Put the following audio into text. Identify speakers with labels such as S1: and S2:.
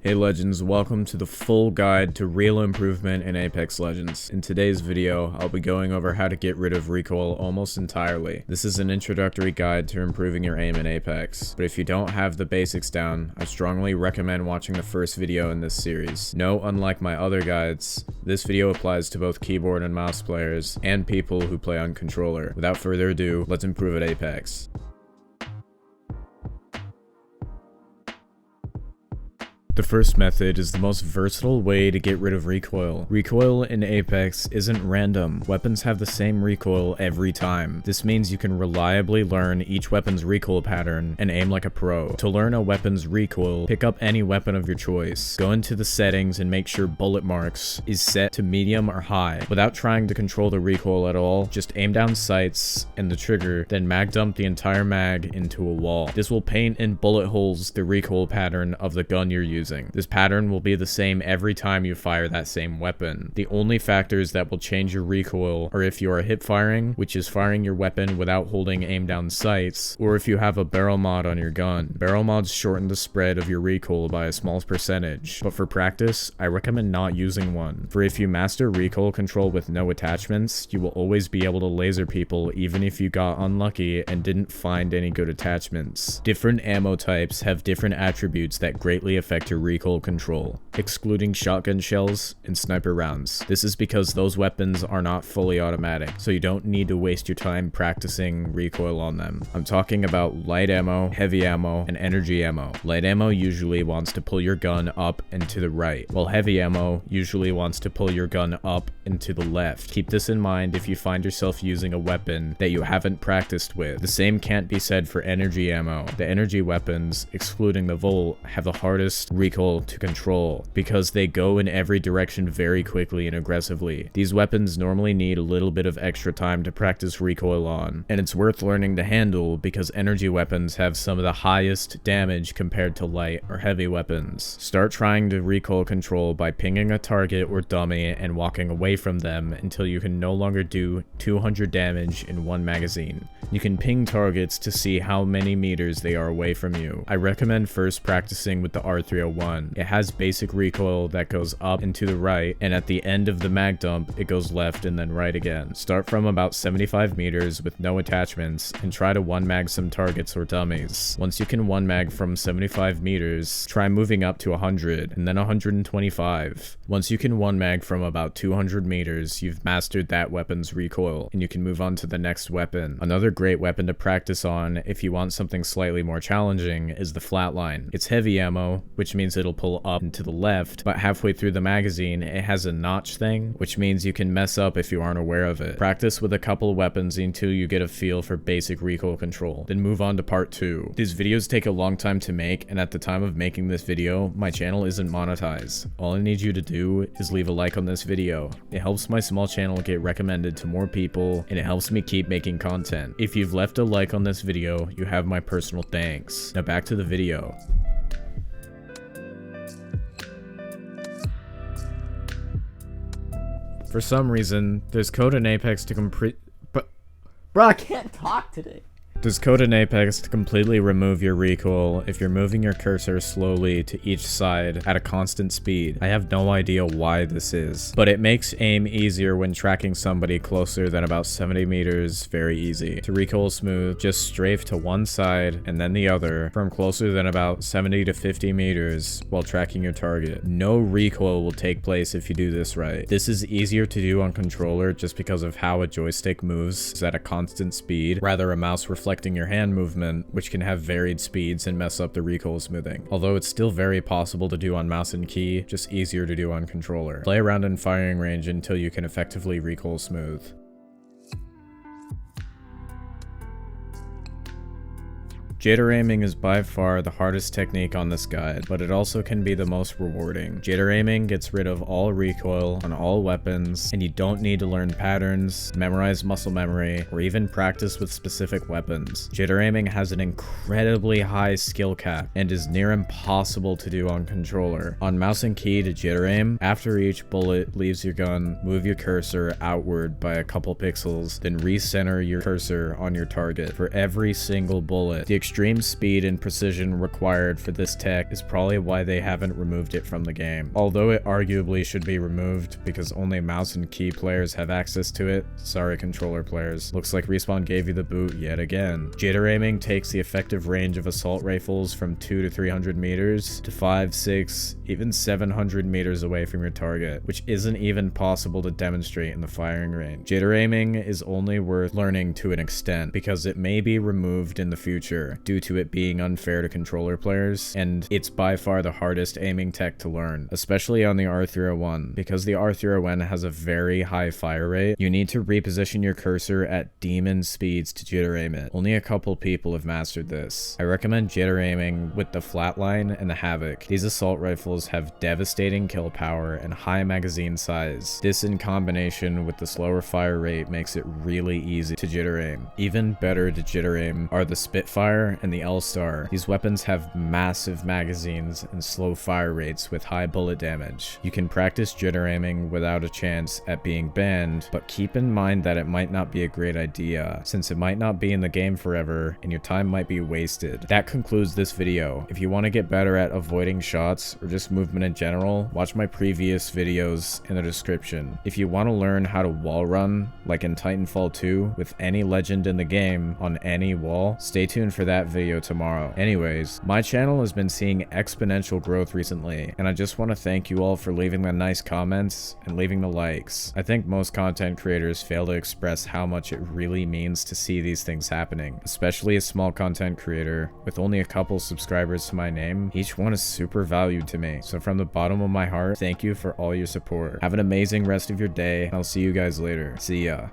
S1: Hey Legends, welcome to the full guide to real improvement in Apex Legends. In today's video, I'll be going over how to get rid of recoil almost entirely. This is an introductory guide to improving your aim in Apex, but if you don't have the basics down, I strongly recommend watching the first video in this series. No, unlike my other guides, this video applies to both keyboard and mouse players and people who play on controller. Without further ado, let's improve at Apex. The first method is the most versatile way to get rid of recoil. Recoil in Apex isn't random. Weapons have the same recoil every time. This means you can reliably learn each weapon's recoil pattern and aim like a pro. To learn a weapon's recoil, pick up any weapon of your choice. Go into the settings and make sure bullet marks is set to medium or high. Without trying to control the recoil at all, just aim down sights and the trigger, then mag dump the entire mag into a wall. This will paint in bullet holes the recoil pattern of the gun you're using. This pattern will be the same every time you fire that same weapon. The only factors that will change your recoil are if you are hip firing, which is firing your weapon without holding aim down sights, or if you have a barrel mod on your gun. Barrel mods shorten the spread of your recoil by a small percentage, but for practice, I recommend not using one. For if you master recoil control with no attachments, you will always be able to laser people even if you got unlucky and didn't find any good attachments. Different ammo types have different attributes that greatly affect your recoil control, excluding shotgun shells and sniper rounds. This is because those weapons are not fully automatic, so you don't need to waste your time practicing recoil on them. I'm talking about light ammo, heavy ammo, and energy ammo. Light ammo usually wants to pull your gun up and to the right, while heavy ammo usually wants to pull your gun up and to the left. Keep this in mind if you find yourself using a weapon that you haven't practiced with. The same can't be said for energy ammo. The energy weapons, excluding the Volt, have the hardest recoil to control because they go in every direction very quickly and aggressively. These weapons normally need a little bit of extra time to practice recoil on, and it's worth learning to handle because energy weapons have some of the highest damage compared to light or heavy weapons. Start trying to recoil control by pinging a target or dummy and walking away from them until you can no longer do 200 damage in one magazine. You can ping targets to see how many meters they are away from you. I recommend first practicing with the R301. It has basic recoil that goes up and to the right, and at the end of the mag dump, it goes left and then right again. Start from about 75 meters with no attachments and try to one mag some targets or dummies. Once you can one mag from 75 meters, try moving up to 100 and then 125. Once you can one mag from about 200 meters, you've mastered that weapon's recoil and you can move on to the next weapon. Another great weapon to practice on if you want something slightly more challenging is the flatline. It's heavy ammo, which means it'll pull up and to the left, but halfway through the magazine it has a notch thing, which means you can mess up if you aren't aware of it. Practice with a couple weapons until you get a feel for basic recoil control, then move on to part 2. These videos take a long time to make, and at the time of making this video, my channel isn't monetized. All I need you to do is leave a like on this video. It helps my small channel get recommended to more people, and it helps me keep making content. If you've left a like on this video, you have my personal thanks. Now back to the video. For some reason, there's code in Apex to
S2: Bro, I can't talk today.
S1: There's code in Apex to completely remove your recoil if you're moving your cursor slowly to each side at a constant speed. I have no idea why this is, but it makes aim easier when tracking somebody closer than about 70 meters very easy. To recoil smooth, just strafe to one side and then the other from closer than about 70 to 50 meters while tracking your target. No recoil will take place if you do this right. This is easier to do on controller just because of how a joystick moves at a constant speed, rather a mouse reflecting your hand movement, which can have varied speeds and mess up the recoil smoothing. Although it's still very possible to do on mouse and key, just easier to do on controller. Play around in firing range until you can effectively recoil smooth. Jitter aiming is by far the hardest technique on this guide, but it also can be the most rewarding. Jitter aiming gets rid of all recoil on all weapons, and you don't need to learn patterns, memorize muscle memory, or even practice with specific weapons. Jitter aiming has an incredibly high skill cap and is near impossible to do on controller. On mouse and key to jitter aim, after each bullet leaves your gun, move your cursor outward by a couple pixels, then recenter your cursor on your target. For every single bullet, the extreme speed and precision required for this tech is probably why they haven't removed it from the game. Although it arguably should be removed because only mouse and key players have access to it. Sorry, controller players. Looks like Respawn gave you the boot yet again. Jitter aiming takes the effective range of assault rifles from 200 to 300 meters to 5, 6, even 700 meters away from your target, which isn't even possible to demonstrate in the firing range. Jitter aiming is only worth learning to an extent because it may be removed in the future due to it being unfair to controller players, and it's by far the hardest aiming tech to learn, especially on the R301. Because the R301 has a very high fire rate, you need to reposition your cursor at demon speeds to jitter aim it. Only a couple people have mastered this. I recommend jitter aiming with the Flatline and the Havoc. These assault rifles have devastating kill power and high magazine size. This in combination with the slower fire rate makes it really easy to jitter aim. Even better to jitter aim are the Spitfire and the L-Star. These weapons have massive magazines and slow fire rates with high bullet damage. You can practice jitter aiming without a chance at being banned, but keep in mind that it might not be a great idea, since it might not be in the game forever and your time might be wasted. That concludes this video. If you want to get better at avoiding shots or just movement in general, watch my previous videos in the description. If you want to learn how to wall run, like in Titanfall 2, with any legend in the game on any wall, stay tuned for that video tomorrow. Anyways, my channel has been seeing exponential growth recently, and I just want to thank you all for leaving the nice comments and leaving the likes. I think most content creators fail to express how much it really means to see these things happening, especially a small content creator with only a couple subscribers to my name. Each one is super valued to me, so from the bottom of my heart, thank you for all your support. Have an amazing rest of your day, and I'll see you guys later. See ya.